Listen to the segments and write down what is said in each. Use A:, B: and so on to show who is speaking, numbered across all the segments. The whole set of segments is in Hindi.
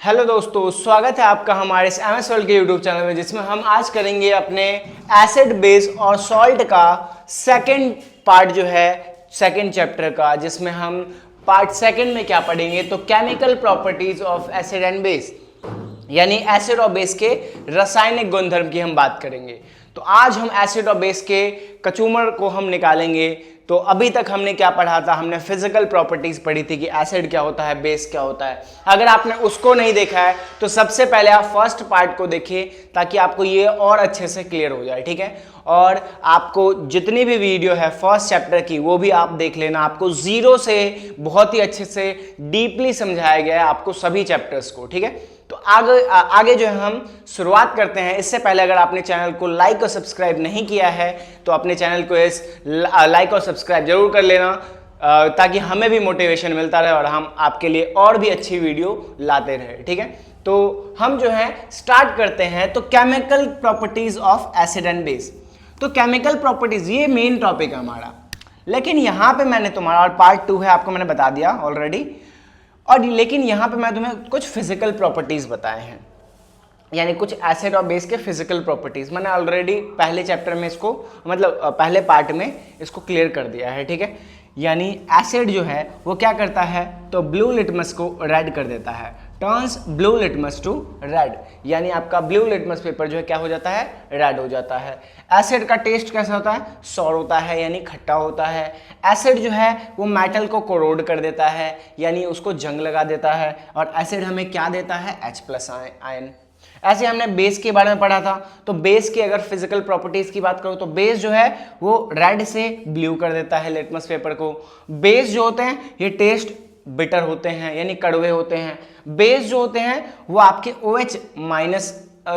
A: हेलो दोस्तों, स्वागत है आपका हमारे इस MS वर्ल्ड के यूट्यूब चैनल में, जिसमें हम आज करेंगे अपने एसिड बेस और सॉल्ट का सेकंड पार्ट जो है सेकंड चैप्टर का, जिसमें हम पार्ट सेकंड में क्या पढ़ेंगे तो chemical properties of acid and base, यानी एसिड और बेस के रासायनिक गुणधर्म की हम बात करेंगे। तो आज हम एसिड और बेस के कचूमर को हम निकालेंगे। तो अभी तक हमने क्या पढ़ा था, हमने फिजिकल प्रॉपर्टीज पढ़ी थी कि एसिड क्या होता है, बेस क्या होता है। अगर आपने उसको नहीं देखा है तो सबसे पहले आप फर्स्ट पार्ट को देखिए, ताकि आपको ये और अच्छे से क्लियर हो जाए, ठीक है। और आपको जितनी भी वीडियो है फर्स्ट चैप्टर की वो भी आप देख लेना, आपको जीरो से बहुत ही अच्छे से डीपली समझाया गया है आपको सभी चैप्टर्स को, ठीक है। तो आगे जो है हम शुरुआत करते हैं। इससे पहले अगर आपने चैनल को लाइक और सब्सक्राइब नहीं किया है तो अपने चैनल को इस लाइक और सब्सक्राइब जरूर कर लेना, ताकि हमें भी मोटिवेशन मिलता रहे और हम आपके लिए और भी अच्छी वीडियो लाते रहे, ठीक है। तो हम जो है स्टार्ट करते हैं। तो chemical properties of acid and base. तो केमिकल प्रॉपर्टीज ये मेन टॉपिक है हमारा, लेकिन यहाँ पे मैंने तुम्हारा पार्ट 2 है, आपको मैंने बता दिया ऑलरेडी। और लेकिन यहाँ पे मैं तुम्हें कुछ फिजिकल प्रॉपर्टीज बताए हैं, यानी कुछ एसिड और बेस के फिजिकल प्रॉपर्टीज मैंने ऑलरेडी पहले चैप्टर में इसको मतलब पहले पार्ट में इसको क्लियर कर दिया है, ठीक है। यानी एसिड जो है वो क्या करता है तो ब्लू लिटमस को रेड कर देता है, turns blue litmus to red, यानी आपका ब्लू लिटमस पेपर जो है क्या हो जाता है, रेड हो जाता है। एसिड का टेस्ट कैसा होता है, सॉर होता है, यानी खट्टा होता है। एसिड जो है वो मेटल को कोरोड कर देता है, यानी उसको जंग लगा देता है। और एसिड हमें क्या देता है, H+ आयन। ऐसे हमने बेस के बारे में पढ़ा था। तो बेस की अगर फिजिकल प्रॉपर्टीज की बात करूं तो बेस जो है वो रेड से ब्लू कर देता है लिटमस पेपर को। बेस जो होते हैं ये टेस्ट बिटर होते हैं, यानी कड़वे होते हैं। बेस जो होते हैं वो आपके OH-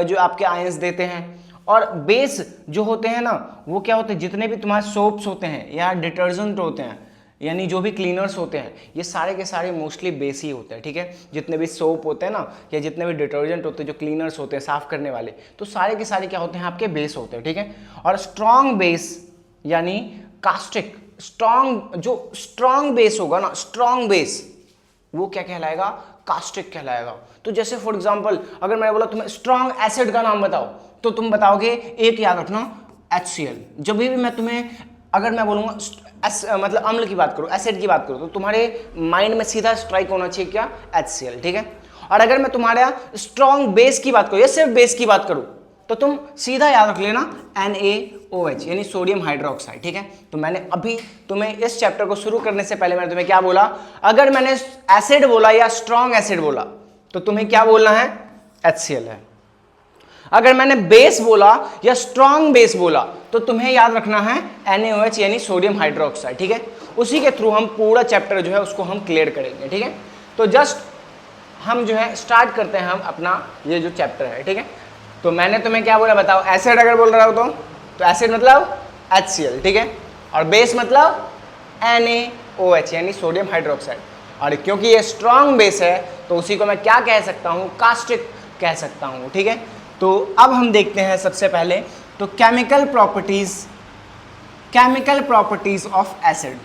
A: जो आपके आयंस देते हैं। और बेस जो होते हैं ना वो क्या होते हैं, जितने भी तुम्हारे सोप्स होते हैं या डिटर्जेंट होते हैं, यानी जो भी क्लीनर्स होते हैं, ये सारे के सारे मोस्टली बेस ही होते हैं, ठीक है। जितने भी सोप होते हैं ना या जितने भी डिटर्जेंट होते हैं, जो क्लीनर्स होते हैं साफ करने वाले, तो सारे के सारे क्या होते हैं, आपके बेस होते हैं, ठीक है। और स्ट्रॉन्ग बेस यानी कास्टिक, जो स्ट्रॉन्ग बेस होगा ना, स्ट्रॉन्ग बेस वो क्या कहलाएगा, कास्टिक कहलाएगा। तो जैसे फॉर एग्जाम्पल अगर मैंने बोला तुम्हें स्ट्रॉन्ग एसिड का नाम बताओ, तो तुम बताओगे, एक याद रखना, HCl। जब भी मैं तुम्हें अगर मैं बोलूंगा मतलब अम्ल की बात करूं, एसिड की बात करूं, तो तुम्हारे माइंड में सीधा स्ट्राइक होना चाहिए क्या, HCl, ठीक है। और अगर मैं तुम्हारा स्ट्रॉन्ग बेस की बात करूं या सिर्फ बेस की बात करूं, तो तुम सीधा याद रख लेना NaOH, यानी सोडियम हाइड्रोक्साइड, ठीक है। तो मैंने अभी तुम्हें इस चैप्टर को शुरू करने से पहले मैंने तुम्हें क्या बोला, अगर मैंने एसिड बोला या स्ट्रॉन्ग एसिड बोला तो तुम्हें क्या बोलना है, HCl है। अगर मैंने बेस बोला या स्ट्रॉन्ग बेस बोला तो तुम्हें याद रखना है NaOH, यानी सोडियम हाइड्रोक्साइड, ठीक है। उसी के थ्रू हम पूरा चैप्टर जो है उसको हम क्लियर करेंगे, ठीक है। तो जस्ट हम जो है स्टार्ट करते हैं हम अपना ये जो चैप्टर है, ठीक है। तो मैंने तुम्हें क्या बोला बताओ, एसिड अगर बोल रहा हो तो एसिड मतलब HCl, ठीक है। और बेस मतलब NaOH, यानी सोडियम हाइड्रोक्साइड। और क्योंकि ये स्ट्रॉन्ग बेस है तो उसी को मैं क्या कह सकता हूँ, कास्टिक कह सकता हूँ, ठीक है। तो अब हम देखते हैं सबसे पहले तो केमिकल प्रॉपर्टीज ऑफ एसिड।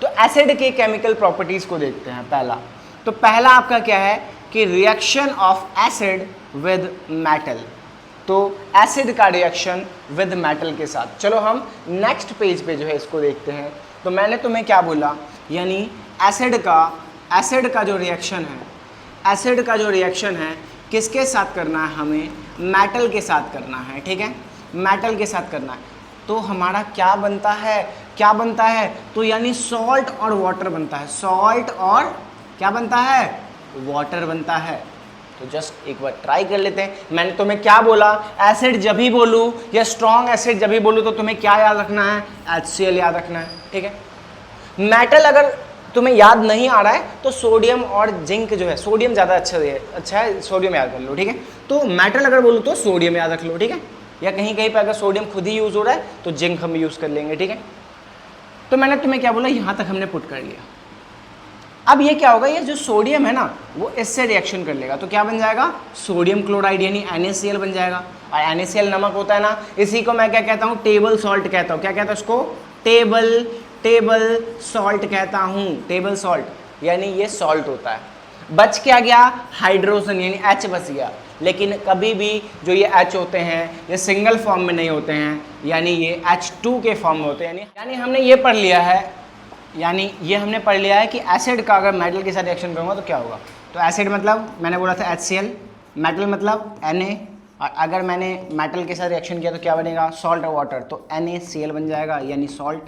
A: तो एसिड के केमिकल प्रॉपर्टीज को देखते हैं। पहला आपका क्या है कि reaction of acid with metal. तो एसिड का रिएक्शन विद मेटल के साथ, चलो हम नेक्स्ट पेज पे जो है इसको देखते हैं। तो मैंने तुम्हें क्या बोला, यानी एसिड का जो रिएक्शन है किसके साथ करना है, हमें मेटल के साथ करना है, ठीक है। मेटल के साथ करना है तो हमारा क्या बनता है, तो यानी सॉल्ट और वाटर बनता है। सॉल्ट और क्या बनता है, वाटर बनता है। तो जस्ट एक बार ट्राई कर लेते हैं। मैंने तुम्हें क्या बोला, एसिड जब भी बोलूँ या स्ट्रॉन्ग एसिड जब भी बोलूँ तो तुम्हें क्या याद रखना है, HCl याद रखना है, ठीक है। मेटल अगर तुम्हें याद नहीं आ रहा है तो सोडियम और जिंक जो है, सोडियम ज़्यादा अच्छा है, सोडियम याद कर लो, ठीक है। तो मेटल अगर बोलूँ तो सोडियम याद रख लो, ठीक है। या कहीं कहीं पे अगर सोडियम खुद ही यूज़ हो रहा है तो जिंक हम यूज़ कर लेंगे, ठीक है। तो मैंने तुम्हें क्या बोला, यहाँ तक हमने पुट कर लिया। अब ये क्या होगा, ये जो सोडियम है ना वो इससे रिएक्शन कर लेगा तो क्या बन जाएगा, सोडियम क्लोराइड यानी NaCl बन जाएगा। और NaCl नमक होता है ना, इसी को मैं क्या कहता हूँ, टेबल सॉल्ट कहता हूँ। क्या कहता है उसको, टेबल सॉल्ट कहता हूँ, टेबल सॉल्ट, यानी ये सॉल्ट होता है। बच क्या गया, हाइड्रोजन यानी H बच गया। लेकिन कभी भी जो ये H होते हैं ये सिंगल फॉर्म में नहीं होते हैं, यानी ये H2 के फॉर्म में होते हैं। यानी हमने ये पढ़ लिया है, कि एसिड का अगर मेटल के साथ रिएक्शन करूँगा तो क्या होगा। तो एसिड मतलब मैंने बोला था HCl, मेटल मतलब Na, और अगर मैंने मेटल के साथ रिएक्शन किया तो क्या बनेगा, सॉल्ट और वाटर, तो NaCl बन जाएगा यानी सॉल्ट,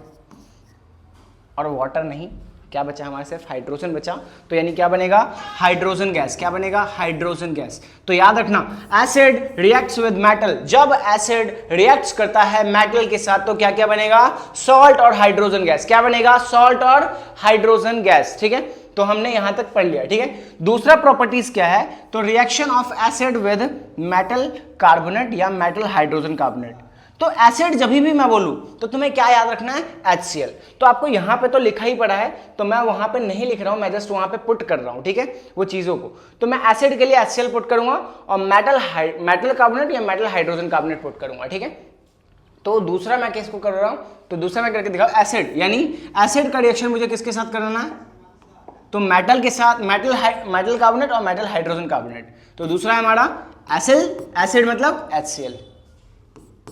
A: और वाटर नहीं, क्या बचा हमारे सिर्फ हाइड्रोजन बचा, तो यानी क्या बनेगा, हाइड्रोजन गैस। क्या बनेगा, हाइड्रोजन गैस। तो याद रखना, एसिड रिएक्ट्स विद मेटल, जब एसिड रिएक्ट्स करता है मेटल के साथ तो क्या क्या बनेगा, सॉल्ट और हाइड्रोजन गैस। क्या बनेगा, सॉल्ट और हाइड्रोजन गैस। ठीक है, तो हमने यहां तक पढ़ लिया। ठीक है, दूसरा प्रॉपर्टीज क्या है, तो reaction of acid with metal carbonate या मेटल हाइड्रोजन कार्बोनेट। तो एसिड जब भी मैं बोलूं तो तुम्हें क्या याद रखना है, HCl। तो आपको यहां पे तो लिखा ही पड़ा है, तो मैं वहां पे नहीं लिख रहा हूं, मैं जस्ट वहां पे पुट कर रहा हूं। ठीक है, वो चीजों को, तो मैं एसिड के लिए HCl पुट करूंगा और मेटल कार्बोनेट या मेटल हाइड्रोजन कार्बोनेट पुट करूंगा। ठीक है, तो दूसरा मैं किसको कर रहा हूं, तो दूसरा मैं करके दिखाऊं, एसिड, यानी एसिड का रिएक्शन मुझे किसके साथ करना है, तो मेटल के साथ, मेटल कार्बोनेट और मेटल हाइड्रोजन कार्बोनेट। तो दूसरा है हमारा एसिड मतलब HCl,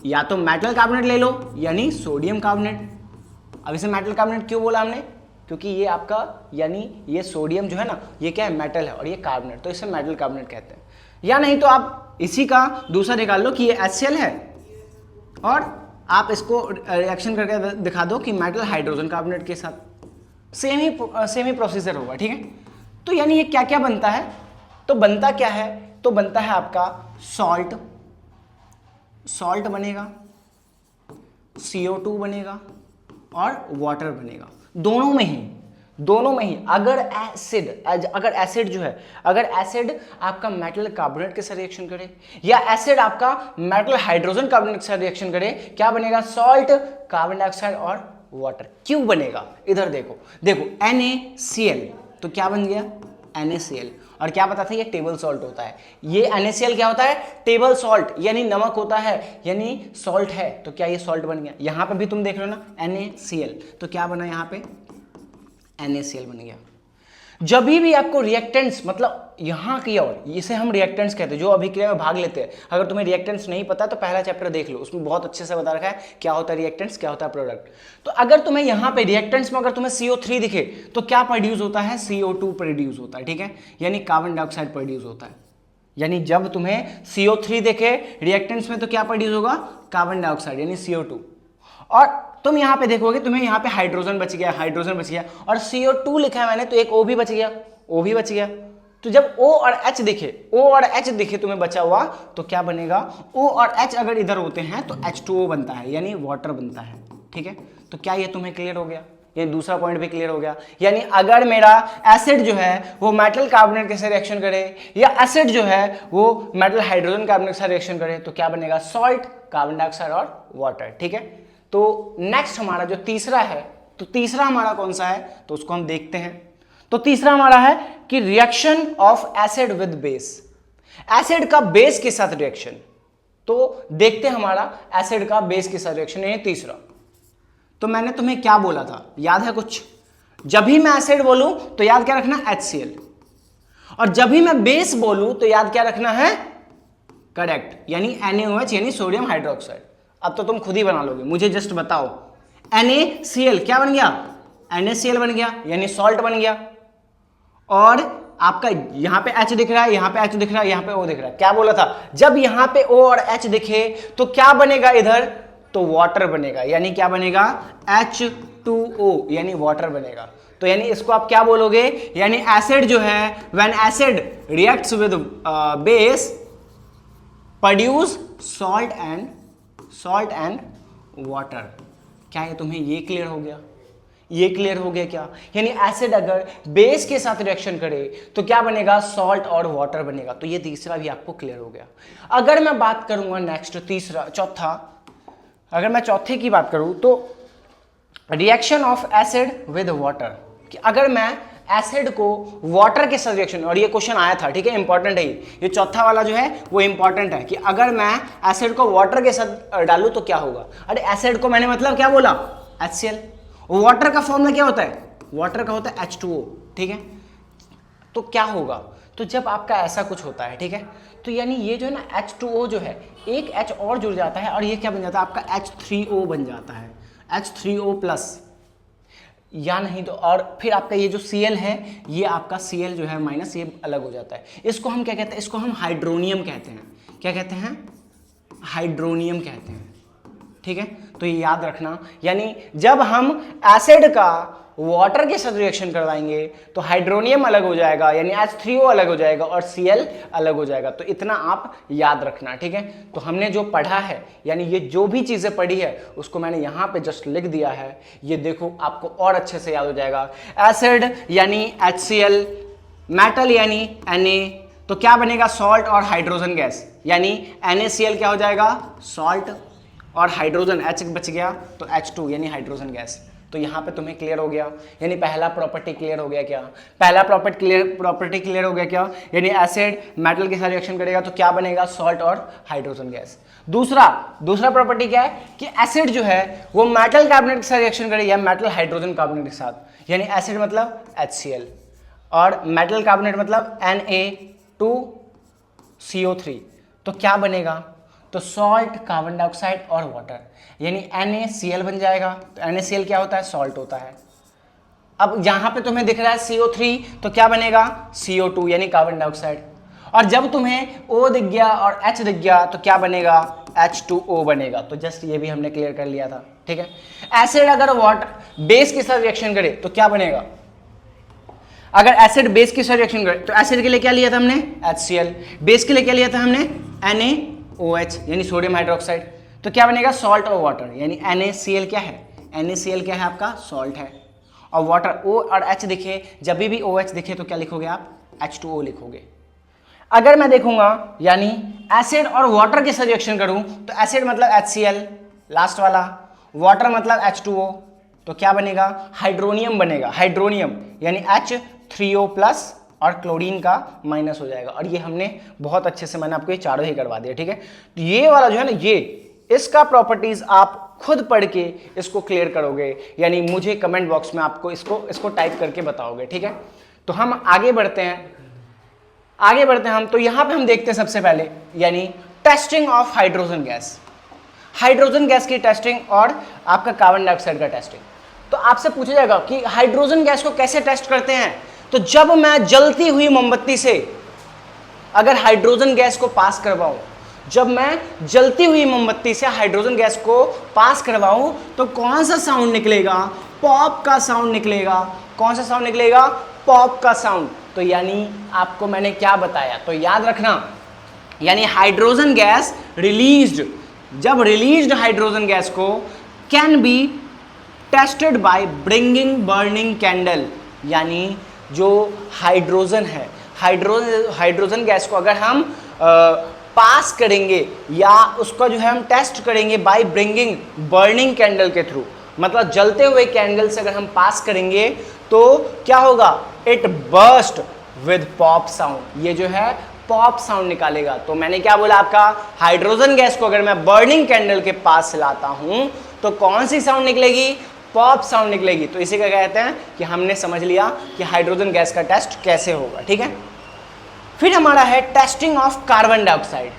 A: या तो मेटल कार्बोनेट ले लो यानी सोडियम कार्बोनेट। अब इसे मेटल कार्बोनेट क्यों बोला हमने, क्योंकि ये आपका, यानी ये सोडियम जो है ना, ये क्या है, मेटल है, और ये कार्बोनेट, तो इसे मेटल कार्बोनेट कहते हैं। या नहीं तो आप इसी का दूसरा निकाल लो कि ये HCl है, और आप इसको रिएक्शन करके दिखा दो कि मेटल हाइड्रोजन कार्बोनेट के साथ सेम ही प्रोसीजर होगा। ठीक है, तो यानी ये क्या क्या बनता है, तो बनता क्या है, तो बनता है आपका सॉल्ट बनेगा, CO2 बनेगा और वाटर बनेगा। दोनों में ही अगर एसिड जो है, अगर एसिड आपका मेटल कार्बोनेट के साथ रिएक्शन करे या एसिड आपका मेटल हाइड्रोजन कार्बोनेट के साथ रिएक्शन करे, क्या बनेगा, सॉल्ट, कार्बन डाइऑक्साइड और वाटर। क्यों बनेगा, इधर देखो NaCl, तो क्या बन गया, NaCl। और क्या पता था ये टेबल सॉल्ट होता है, ये NaCl क्या होता है, टेबल सॉल्ट, यानी नमक होता है, यानी सॉल्ट है, तो क्या ये सॉल्ट बन गया। यहां पे भी तुम देख लो ना, NaCl, तो क्या बना यहां पे, NaCl बन गया। जब भी आपको रिएक्टेंट्स, मतलब यहां की ओर, इसे हम रिएक्टेंट्स कहते हैं, जो अभिक्रिया में भाग लेते हैं। अगर तुम्हें रिएक्टेंट्स नहीं पता तो पहला चैप्टर देख लो, उसमें बहुत अच्छे से बता रखा है क्या होता है रिएक्टेंट्स, क्या होता है प्रोडक्ट। तो अगर तुम्हें यहां पे रिएक्टेंट्स में अगर तुम्हें CO3 दिखे तो क्या प्रोड्यूस होता है, CO2 प्रोड्यूस होता है। ठीक है, यानी कार्बन डाइऑक्साइड प्रोड्यूस होता है। यानी जब तुम्हें CO3 दिखे रिएक्टेंट्स में तो क्या प्रोड्यूस होगा, कार्बन डाइऑक्साइड यानी CO2। और तुम यहां पे देखोगे, तुम्हें यहां पे हाइड्रोजन बच गया, और CO2 लिखा है मैंने, तो एक O भी बच गया, तो जब O और H दिखे तुम्हें बचा हुआ, तो क्या बनेगा, O और H अगर इधर होते हैं तो H2O बनता है, यानी वाटर बनता है। ठीक है, तो क्या ये तुम्हें क्लियर हो गया, ये दूसरा पॉइंट भी क्लियर हो गया। यानी अगर मेरा एसिड जो है वो मेटल कार्बोनेट के साथ रिएक्शन करे, या एसिड जो है वो मेटल हाइड्रोजन कार्बोनेट के साथ रिएक्शन करे, तो क्या बनेगा, सॉल्ट, कार्बन डाइऑक्साइड और वाटर। ठीक है, तो नेक्स्ट हमारा जो तीसरा है, तो तीसरा हमारा कौन सा है, तो उसको हम देखते हैं। तो तीसरा हमारा है कि reaction of acid with base, acid का बेस के साथ रिएक्शन। तो देखते हैं हमारा एसिड का बेस के साथ रिएक्शन, ये तीसरा। तो मैंने तुम्हें क्या बोला था, याद है कुछ, जब भी मैं एसिड बोलूं तो याद क्या रखना, HCl, और जब भी मैं बेस बोलूं तो याद क्या रखना है, करेक्ट, यानी NaOH यानी सोडियम हाइड्रोक्साइड। अब तो तुम खुद ही बना लोगे, मुझे जस्ट बताओ, NaCl क्या बन गया, NaCl बन गया यानी सॉल्ट बन गया, और आपका यहां पे H दिख रहा है, यहां पे H दिख रहा है, यहां पे O दिख रहा है। क्या बोला था, जब यहां पे O और H दिखे तो क्या बनेगा इधर, तो वाटर बनेगा, यानी क्या बनेगा, H2O यानी वाटर बनेगा। तो यानी इसको आप क्या बोलोगे, यानी एसिड जो है, when acid reacts with base produce salt and water. क्या है तुम्हें ये क्लियर हो गया, ये क्लियर हो गया क्या, यानी एसिड अगर बेस के साथ रिएक्शन करे तो क्या बनेगा, सॉल्ट और वाटर बनेगा। तो ये तीसरा भी आपको क्लियर हो गया। अगर मैं बात करूंगा नेक्स्ट चौथा, अगर मैं चौथे की बात करूं तो reaction of acid with water, कि अगर मैं एसिड को वाटर के साथ रिएक्शन, और ये क्वेश्चन आया था, ठीक है, इंपॉर्टेंट है ये चौथा वाला जो है वो इंपॉर्टेंट है, कि अगर मैं एसिड को वाटर के साथ डालूं तो क्या होगा। अरे एसिड को मैंने मतलब क्या बोला, HCl, वाटर का फॉर्मूला क्या होता है, वाटर का होता है H2O। ठीक है, तो क्या होगा, तो जब आपका ऐसा कुछ होता है, ठीक है, तो यानी ये जो है ना H2O जो है, एक H और जुड़ जाता है और ये क्या बन जाता है आपका H3O बन जाता है, H3O प्लस, या नहीं तो और फिर आपका ये जो Cl है, ये आपका Cl जो है माइनस, ये अलग हो जाता है। इसको हम क्या कहते हैं, इसको हम हाइड्रोनियम कहते हैं। क्या कहते हैं, हाइड्रोनियम कहते हैं, ठीक है। तो ये याद रखना, यानी जब हम एसिड का वाटर के साथ रिएक्शन करवाएंगे तो हाइड्रोनियम अलग हो जाएगा, यानी H3O अलग हो जाएगा और Cl अलग हो जाएगा। तो इतना आप याद रखना, ठीक है। तो हमने जो पढ़ा है, यानी ये जो भी चीजें पढ़ी है उसको मैंने यहाँ पे जस्ट लिख दिया है, ये देखो आपको और अच्छे से याद हो जाएगा। एसिड यानी HCl, मेटल यानी Na, तो क्या बनेगा, सॉल्ट और हाइड्रोजन गैस, यानी NaCl क्या हो जाएगा, सॉल्ट, और हाइड्रोजन H बच गया तो H2 यानी हाइड्रोजन गैस। तो यहाँ पे तुम्हें क्लियर हो गया, यानी पहला प्रॉपर्टी क्लियर हो गया। क्या पहला प्रॉपर्टी क्लियर हो गया, क्या, यानी एसिड मेटल के साथ रिएक्शन करेगा तो क्या बनेगा, सॉल्ट और हाइड्रोजन गैस। दूसरा प्रॉपर्टी क्या है कि एसिड जो है वो मेटल कार्बोनेट के साथ रिएक्शन करेगा, मेटल हाइड्रोजन कार्बोनेट के साथ, यानी एसिड मतलब HCl और मेटल कार्बोनेट मतलब Na2CO3, तो क्या बनेगा, तो सॉल्ट, कार्बन डाइऑक्साइड और वाटर, यानी NaCl बन जाएगा। तो NaCl क्या होता है, सॉल्ट होता है। अब यहां पे तुम्हें दिख रहा है CO3, तो क्या बनेगा, CO2 यानी कार्बन डाइऑक्साइड। और जब तुम्हें O दिख गया और H दिख गया तो क्या बनेगा, H2O बनेगा। तो जस्ट ये भी हमने क्लियर कर लिया था, ठीक है। एसिड अगर वाटर बेस के साथ रिएक्शन करे तो क्या बनेगा, अगर एसिड बेस के साथ रिएक्शन करे तो एसिड के लिए क्या लिया था हमने, HCl, बेस के लिए क्या लिया था हमने, NaOH यानी सोडियम हाइड्रोक्साइड, तो क्या बनेगा, सॉल्ट और वाटर, यानी NaCl क्या है, NaCl क्या है आपका, सॉल्ट है। और वाटर O और H दिखे, जब भी OH दिखे तो क्या लिखोगे आप, H2O लिखोगे। अगर मैं देखूंगा यानी एसिड और वाटर के साथ रिएक्शन करूं तो एसिड मतलब HCl लास्ट वाला, वाटर मतलब H2O, तो क्या बनेगा, हाइड्रोनियम बनेगा, हाइड्रोनियम यानी H3O प्लस और क्लोरीन का माइनस हो जाएगा। और ये हमने बहुत अच्छे से, मैंने आपको ये चारों ही करवा दिया, ठीक है। तो ये वाला जो है ना, ये इसका प्रॉपर्टीज आप खुद पढ़ के इसको क्लियर करोगे, यानी मुझे कमेंट बॉक्स में आपको इसको टाइप करके बताओगे, ठीक है। तो हम आगे बढ़ते हैं हम। तो यहां पे हम देखते हैं सबसे पहले, यानी testing of hydrogen gas, hydrogen gas की टेस्टिंग और आपका कार्बन डाइऑक्साइड का टेस्टिंग। तो आपसे पूछा जाएगा कि हाइड्रोजन गैस को कैसे टेस्ट करते हैं, तो जब मैं जलती हुई मोमबत्ती से अगर हाइड्रोजन गैस को पास करवाऊं, जब मैं जलती हुई मोमबत्ती से हाइड्रोजन गैस को पास करवाऊं तो कौन सा साउंड निकलेगा, पॉप का साउंड निकलेगा। कौन सा साउंड निकलेगा, पॉप का साउंड। तो यानी आपको मैंने क्या बताया, तो याद रखना, यानी हाइड्रोजन गैस रिलीज्ड, जब रिलीज्ड हाइड्रोजन गैस को can be tested by bringing burning candle, यानी जो हाइड्रोजन है, हाइड्रोजन गैस को अगर हम पास करेंगे या उसका जो है हम टेस्ट करेंगे बाय ब्रिंगिंग बर्निंग कैंडल के थ्रू, मतलब जलते हुए कैंडल से अगर हम पास करेंगे तो क्या होगा, it burst with pop sound, ये जो है पॉप साउंड निकालेगा। तो मैंने क्या बोला आपका, हाइड्रोजन गैस को अगर मैं बर्निंग कैंडल के पास लाता हूं तो कौन सी साउंड निकलेगी, पॉप साउंड निकलेगी। तो इसी का कहते हैं कि हमने समझ लिया कि हाइड्रोजन गैस का टेस्ट कैसे होगा, ठीक है। फिर हमारा है टेस्टिंग ऑफ कार्बन डाइऑक्साइड।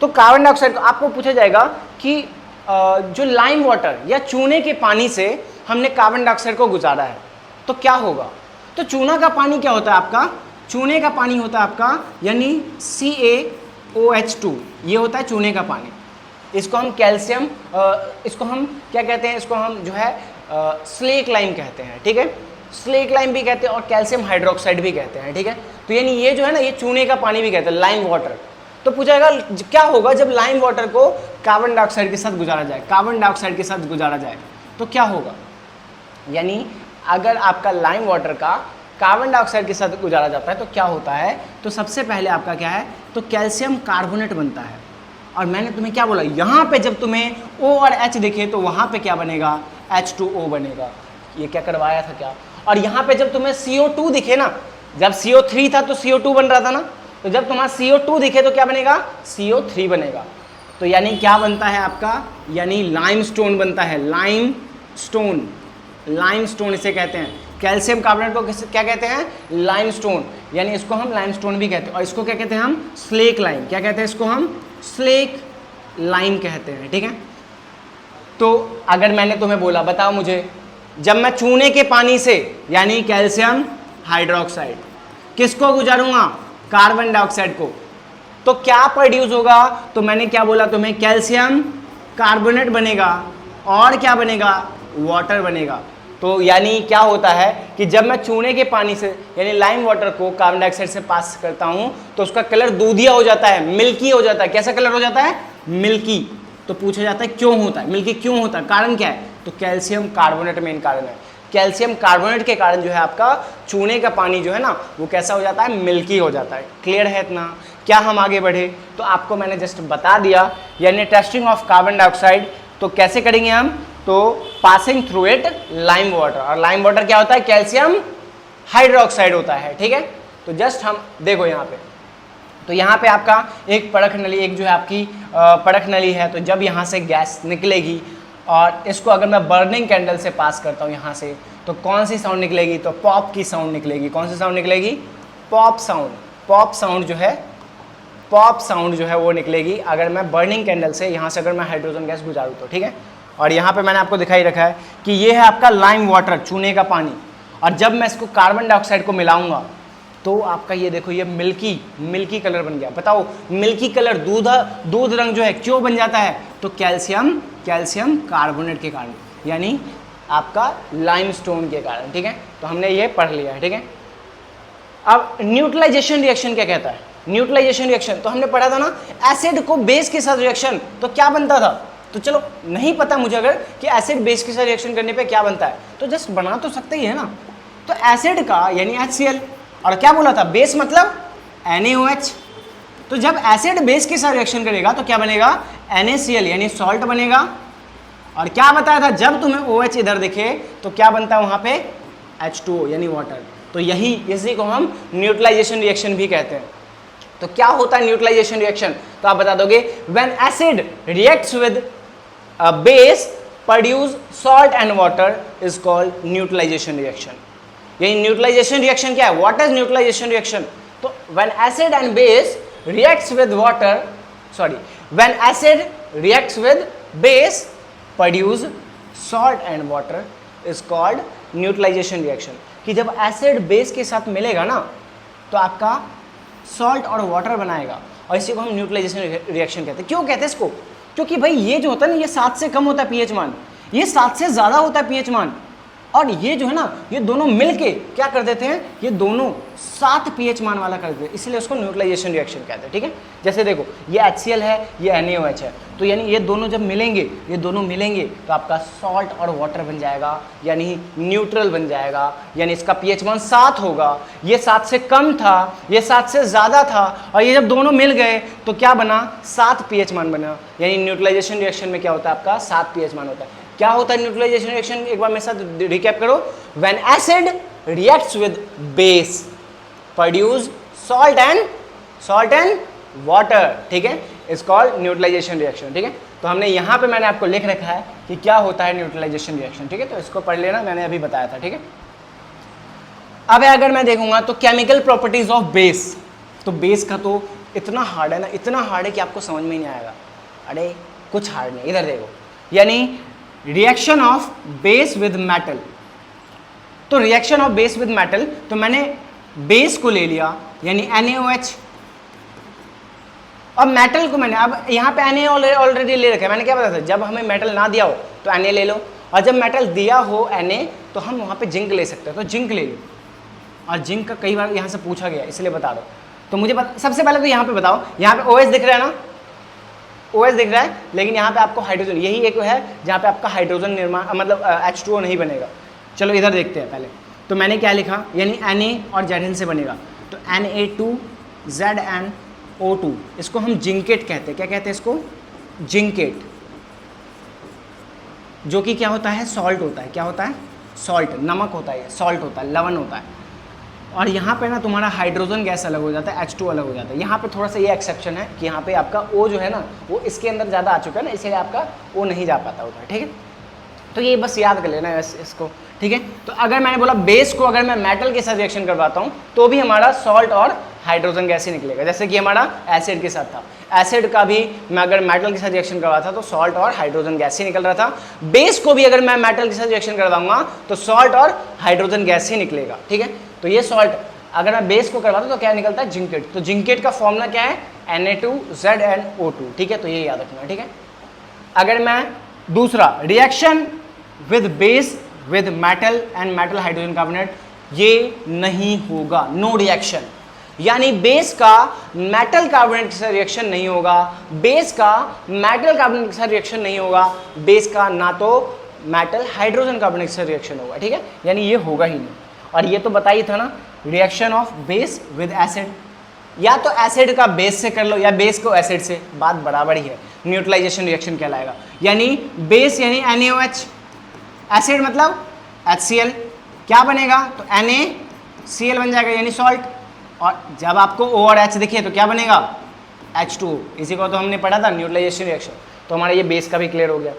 A: तो कार्बन डाइऑक्साइड को आपको पूछा जाएगा कि जो लाइम वाटर या चूने के पानी से हमने कार्बन डाइऑक्साइड को गुजारा है तो क्या होगा। तो चूना का पानी क्या होता है आपका, चूने का पानी होता है आपका यानी CaOH2, ये होता है चूने का पानी। इसको हम कैल्शियम, इसको हम क्या कहते हैं, इसको हम जो है स्लेक लाइम कहते हैं, ठीक है। स्लेक लाइम भी कहते हैं और कैल्शियम हाइड्रोक्साइड भी कहते हैं, ठीक है। तो यानी ये जो है ना, ये चूने का पानी भी कहते हैं, लाइम वाटर। तो पूछाएगा क्या होगा जब लाइम वाटर को कार्बन डाइऑक्साइड के साथ गुजारा जाए, कार्बन डाइऑक्साइड के साथ गुजारा जाए तो क्या होगा। यानी अगर आपका लाइम वाटर का कार्बन डाइऑक्साइड के साथ गुजारा जाता है तो क्या होता है, तो सबसे पहले आपका क्या है, तो कैल्शियम कार्बोनेट बनता है। और मैंने तुम्हें क्या बोला, यहाँ पे जब तुम्हें O और H दिखे तो वहाँ पे क्या बनेगा, H2O बनेगा। ये क्या करवाया था क्या। और यहाँ पे जब तुम्हें CO2 दिखे ना, जब CO3 था तो CO2 बन रहा था ना, तो जब तुम्हारा CO2 दिखे तो क्या बनेगा, CO3 बनेगा। तो यानी क्या बनता है आपका, यानी लाइमस्टोन बनता है, लाइमस्टोन इसे कहते हैं। कैल्शियम कार्बोनेट को क्या कहते हैं, लाइमस्टोन। यानी इसको हम लाइमस्टोन भी कहते हैं, और इसको क्या कहते हैं हम, स्लेक लाइम। क्या कहते हैं इसको हम, स्लेक लाइम कहते हैं, ठीक है। तो अगर मैंने तुम्हें बोला, बताओ मुझे, जब मैं चूने के पानी से यानी कैल्शियम हाइड्रोक्साइड किसको गुजारूंगा, कार्बन डाइऑक्साइड को, तो क्या प्रोड्यूस होगा, तो मैंने क्या बोला तुम्हें, कैल्शियम कार्बोनेट बनेगा, और क्या बनेगा, वाटर बनेगा। तो यानी क्या होता है कि जब मैं चूने के पानी से यानी लाइम वाटर को कार्बन डाइऑक्साइड से पास करता हूं तो उसका कलर दूधिया हो जाता है, मिल्की हो जाता है। कैसा कलर हो जाता है, मिल्की। तो पूछा जाता है क्यों होता है मिल्की, क्यों होता है, कारण क्या है, तो कैल्शियम कार्बोनेट मेन कारण है। कैल्शियम कार्बोनेट के कारण जो है आपका चूने का पानी जो है ना वो कैसा हो जाता है, मिल्की हो जाता है। क्लियर है इतना। क्या हम आगे बढ़े, तो आपको मैंने जस्ट बता दिया, यानी टेस्टिंग ऑफ कार्बन डाइऑक्साइड तो कैसे करेंगे हम, तो passing through it lime water, और लाइम वाटर क्या होता है, कैल्शियम हाइड्रोक्साइड होता है, ठीक है। तो जस्ट हम देखो यहाँ पे, तो यहाँ पे आपका एक परख नली, एक जो है आपकी परख नली है, तो जब यहाँ से गैस निकलेगी और इसको अगर मैं बर्निंग कैंडल से पास करता हूँ यहाँ से, तो कौन सी साउंड निकलेगी, तो पॉप की साउंड निकलेगी। कौन सी साउंड निकलेगी, पॉप साउंड। पॉप साउंड जो है, पॉप साउंड जो है वो निकलेगी अगर मैं बर्निंग कैंडल से यहाँ से अगर मैं हाइड्रोजन गैस गुजारूँ तो, ठीक है। और यहाँ पे मैंने आपको दिखाई रखा है कि ये है आपका लाइम वाटर, चूने का पानी, और जब मैं इसको कार्बन डाइऑक्साइड को मिलाऊंगा तो आपका ये देखो ये मिल्की कलर बन गया। बताओ मिल्की कलर, दूध रंग जो है क्यों बन जाता है, तो कैल्शियम कार्बोनेट के कारण, यानी आपका लाइमस्टोन के कारण, ठीक है। तो हमने ये पढ़ लिया है, ठीक है। अब न्यूट्रलाइजेशन रिएक्शन क्या कहता है, न्यूट्रलाइजेशन रिएक्शन तो हमने पढ़ा था ना, एसिड को बेस के साथ रिएक्शन, तो क्या बनता था, तो चलो नहीं पता मुझे अगर कि एसिड बेस के साथ रिएक्शन करने पे क्या बनता है, तो जस्ट बना तो सकते ही है ना। तो एसिड का यानी HCl, और क्या बोला था, बेस मतलब NaOH। तो जब एसिड बेस के साथ रिएक्शन करेगा तो क्या बनेगा, NaCl यानी सॉल्ट बनेगा। और क्या बताया था, जब तुम्हें OH इधर दिखे तो क्या बनता है वहां पे, H2O यानी वाटर। तो यही इसी को हम न्यूट्रलाइजेशन रिएक्शन भी कहते हैं। तो क्या होता है न्यूट्रलाइजेशन रिएक्शन, तो आप बता दोगे, when acid reacts with base produce salt and water is called neutralisation reaction. यानी न्यूट्रलाइजेशन रिएक्शन क्या है, व्हाट इज न्यूट्रलाइजेशन रिएक्शन, तो when acid and base reacts with water, sorry, when acid reacts with base produce salt and water is called neutralisation reaction. कि जब एसिड बेस के साथ मिलेगा ना तो आपका सॉल्ट और वाटर बनाएगा, और इसी को हम न्यूट्रलाइजेशन रिएक्शन कहते हैं। क्यों कहते हैं इसको, क्योंकि भाई ये जो होता है ना, ये 7 से कम होता है पीएच मान, ये 7 से ज़्यादा होता है पीएच मान, और ये जो है ना ये दोनों मिलके क्या कर देते हैं, ये दोनों 7 pH मान वाला कर देते हैं, इसलिए उसको न्यूट्रलाइजेशन रिएक्शन कहते हैं, ठीक है। जैसे देखो ये HCl है, ये NaOH है, तो यानी ये दोनों जब मिलेंगे, ये दोनों मिलेंगे तो आपका सॉल्ट और वाटर बन जाएगा, यानी न्यूट्रल बन जाएगा, यानी इसका pH मान 7 होगा। ये 7 से कम था, ये 7 से ज़्यादा था, और ये जब दोनों मिल गए तो क्या बना, 7 pH मान बना। यानी न्यूट्रलाइजेशन रिएक्शन में क्या होता है, आपका 7 pH मान होता है। क्या होता है न्यूट्रलाइजेशन रिएक्शन, एक बार मेरे साथ रिकैप करो, when acid reacts with base produce salt and water, ठीक है, इज कॉल्ड न्यूट्रलाइजेशन रिएक्शन, ठीक है। तो हमने यहाँ पे मैंने आपको लिख रखा है कि क्या होता है न्यूट्रलाइजेशन रिएक्शन, ठीक है, तो इसको पढ़ लेना, मैंने अभी बताया था, ठीक है। अब अगर मैं देखूंगा तो केमिकल प्रॉपर्टीज ऑफ बेस, तो बेस का तो इतना हार्ड है ना, इतना हार्ड है कि आपको समझ में ही नहीं आएगा। अरे कुछ हार्ड नहीं, इधर देखो, यानी reaction of base with metal. तो reaction of base with metal, तो मैंने बेस को ले लिया यानी NaOH, और मेटल को मैंने, अब यहाँ पे Na ऑलरेडी ले रखा है, मैंने क्या बताया था, जब हमें मेटल ना दिया हो तो Na ले लो, और जब मेटल दिया हो Na तो हम वहाँ पे जिंक ले सकते हैं, तो जिंक ले लो। और जिंक का कई बार यहाँ से पूछा गया, इसलिए बता दो। तो मुझे सबसे पहले तो यहाँ पे बताओ, यहाँ पे OH दिख रहा है ना, OH दिख रहा है, लेकिन यहाँ पे आपको हाइड्रोजन, यही एक है जहाँ पे आपका हाइड्रोजन निर्माण मतलब H2O नहीं बनेगा। चलो इधर देखते हैं पहले, तो मैंने क्या लिखा, यानी Na और Zn से बनेगा, तो Na2ZnO2, इसको हम जिंकेट कहते हैं। क्या कहते हैं इसको, जिंकेट, जो कि क्या होता है, सॉल्ट होता है। क्या होता है, सॉल्ट, नमक होता है, सॉल्ट होता है, लवण होता है। और यहाँ पे ना तुम्हारा हाइड्रोजन गैस अलग हो जाता है, H2 अलग हो जाता है। यहाँ पे थोड़ा सा ये एक्सेप्शन है कि यहाँ पे आपका O जो है ना वो इसके अंदर ज़्यादा आ चुका है ना, इसलिए आपका O नहीं जा पाता उधर, ठीक है। तो ये बस याद कर लेना है इसको, ठीक है। तो अगर मैंने बोला बेस को अगर मैं मेटल के साथ रिएक्शन करवाता हूँ तो भी हमारा सॉल्ट और हाइड्रोजन गैस ही निकलेगा, जैसे कि हमारा एसिड के साथ था। एसिड का भी मैं अगर मेटल के साथ रिएक्शन करवाता तो सॉल्ट और हाइड्रोजन गैस ही निकल रहा था। बेस को भी अगर मैं मेटल के साथ रिएक्शन करवाऊंगा तो सॉल्ट और हाइड्रोजन गैस ही निकलेगा, ठीक है। तो ये सॉल्ट अगर मैं बेस को करवाता तो क्या निकलता है, जिंकेट। तो जिंकेट का फॉर्मूला क्या है, Na2ZnO2, ठीक है। तो ये याद रखना, ठीक है। अगर मैं दूसरा reaction with base with metal and metal hydrogen carbonate, ये नहीं होगा, नो रिएक्शन। यानी बेस का मेटल कार्बोनेट के साथ रिएक्शन नहीं होगा, बेस का मेटल कार्बोनेट के साथ रिएक्शन नहीं होगा, बेस का ना तो मेटल हाइड्रोजन कार्बोनेट के साथ रिएक्शन होगा, ठीक है। यानी ये होगा ही नहीं। और ये तो बता ही था ना, reaction of base with acid, या तो एसिड का बेस से कर लो या बेस को एसिड से, बात बराबर ही है, न्यूट्रलाइजेशन रिएक्शन कहलाएगा। यानी बेस यानी NaOH, एसिड मतलब HCl, क्या बनेगा तो NaCl बन जाएगा यानी सॉल्ट। और जब आपको O और H दिखे तो क्या बनेगा, H2O। इसी को तो हमने पढ़ा था न्यूट्रलाइजेशन रिएक्शन। तो हमारा ये बेस का भी क्लियर हो गया।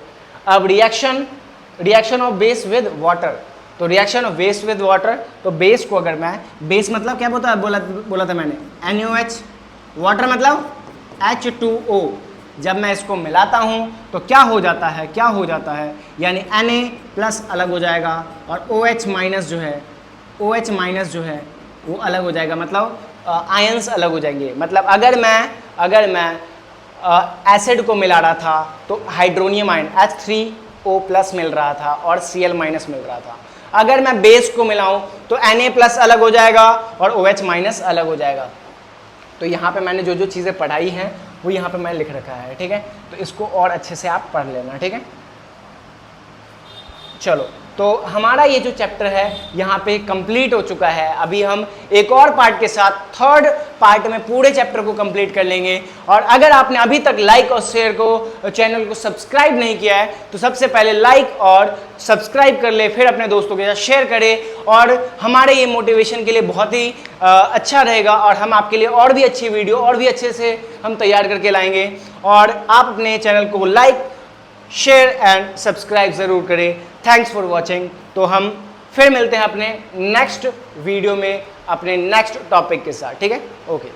A: अब reaction of base with water, तो reaction of base with water, तो बेस को अगर मैं, बेस मतलब क्या बोला था मैंने, NaOH, वाटर मतलब H2O। जब मैं इसको मिलाता हूँ तो क्या हो जाता है, यानी Na प्लस अलग हो जाएगा और OH माइनस जो है वो अलग हो जाएगा, मतलब आयंस अलग हो जाएंगे। मतलब अगर मैं एसिड को मिला रहा था तो हाइड्रोनियम आयन H3O प्लस मिल रहा था और Cl माइनस मिल रहा था। अगर मैं बेस को मिलाऊं तो Na प्लस अलग हो जाएगा और OH माइनस अलग हो जाएगा। तो यहाँ पे मैंने जो चीज़ें पढ़ाई हैं वो यहाँ पे मैंने लिख रखा है, ठीक है। तो इसको और अच्छे से आप पढ़ लेना, ठीक है। चलो, तो हमारा ये जो चैप्टर है यहाँ पे कंप्लीट हो चुका है। अभी हम एक और पार्ट के साथ थर्ड पार्ट में पूरे चैप्टर को कंप्लीट कर लेंगे। और अगर आपने अभी तक लाइक और शेयर को, चैनल को सब्सक्राइब नहीं किया है तो सबसे पहले लाइक और सब्सक्राइब कर ले, फिर अपने दोस्तों के साथ शेयर करें। और हमारे ये मोटिवेशन के लिए बहुत ही अच्छा रहेगा और हम आपके लिए और भी अच्छी वीडियो और भी अच्छे से हम तैयार करके लाएंगे। और आप अपने चैनल को लाइक, शेयर एंड सब्सक्राइब ज़रूर करें। Thanks for watching. तो हम फिर मिलते हैं अपने नेक्स्ट वीडियो में अपने नेक्स्ट टॉपिक के साथ, ठीक है। ओके।